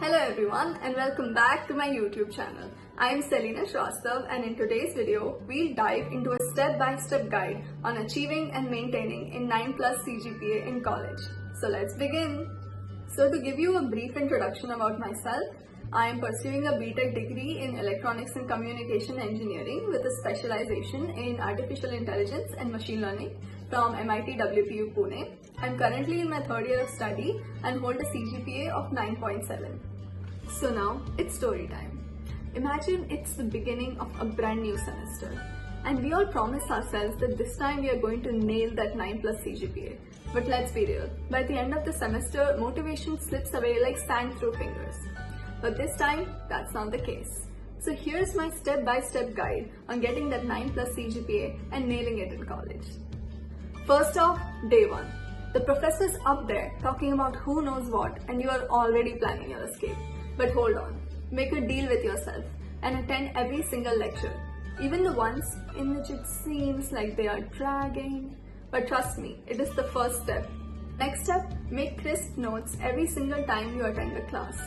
Hello everyone and welcome back to my YouTube channel. I am Selina Shrastav and in today's video, we'll dive into a step-by-step guide on achieving and maintaining a 9+ CGPA in college. So let's begin. So to give you a brief introduction about myself, I am pursuing a BTech degree in Electronics and Communication Engineering with a specialization in Artificial Intelligence and Machine Learning from MIT WPU Pune. I'm currently in my third year of study and hold a CGPA of 9.7. So now it's story time. Imagine it's the beginning of a brand new semester and we all promise ourselves that this time we are going to nail that 9+ CGPA. But let's be real, by the end of the semester, motivation slips away like sand through fingers. But this time, that's not the case. So here's my step-by-step guide on getting that 9+ CGPA and nailing it in college. First off, day 1. The professor's up there talking about who knows what and you are already planning your escape. But hold on, make a deal with yourself and attend every single lecture, even the ones in which it seems like they are dragging. But trust me, it is the first step. Next step, make crisp notes every single time you attend a class.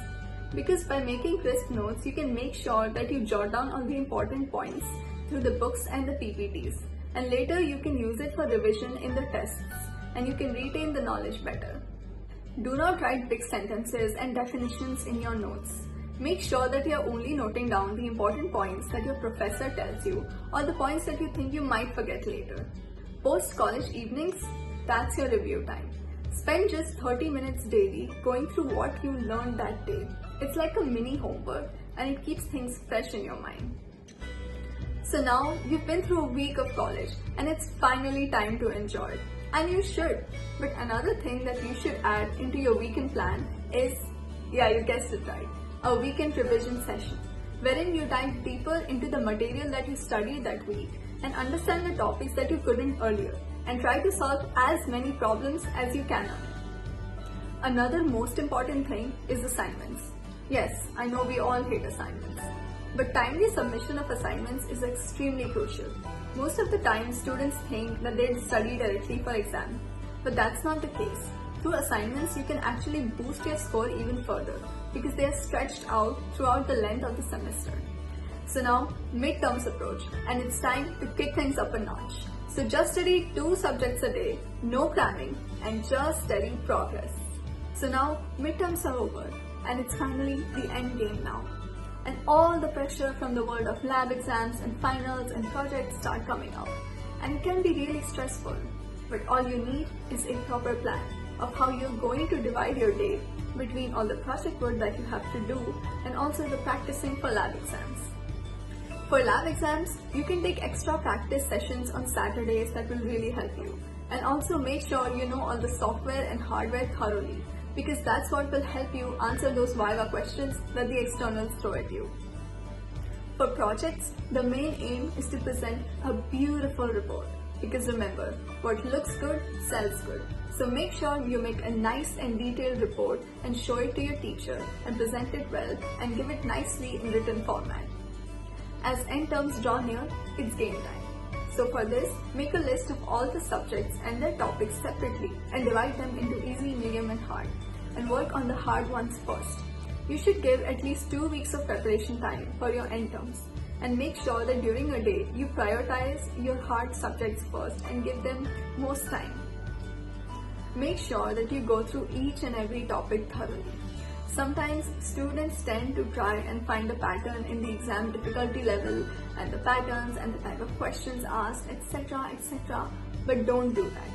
Because by making crisp notes, you can make sure that you jot down all the important points through the books and the PPTs. And later you can use it for revision in the tests and you can retain the knowledge better. Do not write big sentences and definitions in your notes. Make sure that you are only noting down the important points that your professor tells you or the points that you think you might forget later. Post-college evenings, that's your review time. Spend just 30 minutes daily going through what you learned that day. It's like a mini homework and it keeps things fresh in your mind. So now you've been through a week of college and it's finally time to enjoy it. And you should. But another thing that you should add into your weekend plan is, yeah, you guessed it right, a weekend revision session, wherein you dive deeper into the material that you studied that week and understand the topics that you couldn't earlier and try to solve as many problems as you can on it. Another most important thing is assignments. Yes, I know we all hate assignments, but timely submission of assignments is extremely crucial. Most of the time, students think that they'll study directly for exam, but that's not the case. Through assignments, you can actually boost your score even further because they are stretched out throughout the length of the semester. So now, midterms approach and it's time to kick things up a notch. So just study 2 subjects a day, no cramming, and just steady progress. So now, midterms are over and it's finally the end game now. And all the pressure from the world of lab exams and finals and projects start coming out. And it can be really stressful. But all you need is a proper plan of how you're going to divide your day between all the project work that you have to do and also the practicing for lab exams. For lab exams, you can take extra practice sessions on Saturdays that will really help you. And also make sure you know all the software and hardware thoroughly, because that's what will help you answer those Viva questions that the externals throw at you. For projects, the main aim is to present a beautiful report, because remember, what looks good sells good. So make sure you make a nice and detailed report and show it to your teacher and present it well and give it nicely in written format. As end terms draw near, it's game time. So for this, make a list of all the subjects and their topics separately and divide them into easy, medium and hard, and work on the hard ones first. You should give at least 2 weeks of preparation time for your end terms and make sure that during a day you prioritize your hard subjects first and give them most time. Make sure that you go through each and every topic thoroughly. Sometimes students tend to try and find a pattern in the exam difficulty level and the patterns and the type of questions asked, etc., etc. But don't do that.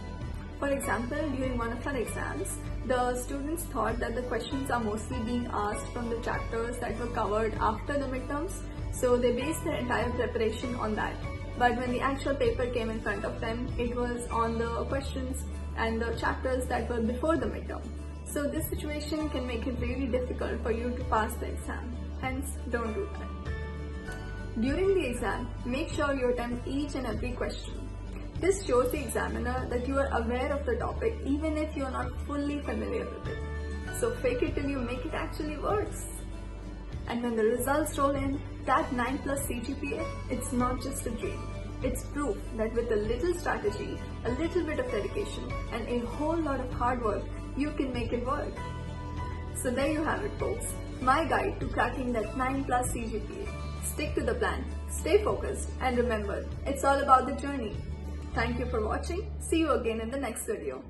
For example, during one of our exams, the students thought that the questions are mostly being asked from the chapters that were covered after the midterms, so they based their entire preparation on that. But when the actual paper came in front of them, it was on the questions and the chapters that were before the midterm. So this situation can make it really difficult for you to pass the exam. Hence, don't do that. During the exam, make sure you attempt each and every question. This shows the examiner that you are aware of the topic even if you are not fully familiar with it. So fake it till you make it actually works. And when the results roll in, that 9+ CGPA, it's not just a dream. It's proof that with a little strategy, a little bit of dedication, and a whole lot of hard work, you can make it work. So there you have it, folks. My guide to cracking that 9+ CGPA. Stick to the plan, stay focused, and remember, it's all about the journey. Thank you for watching. See you again in the next video.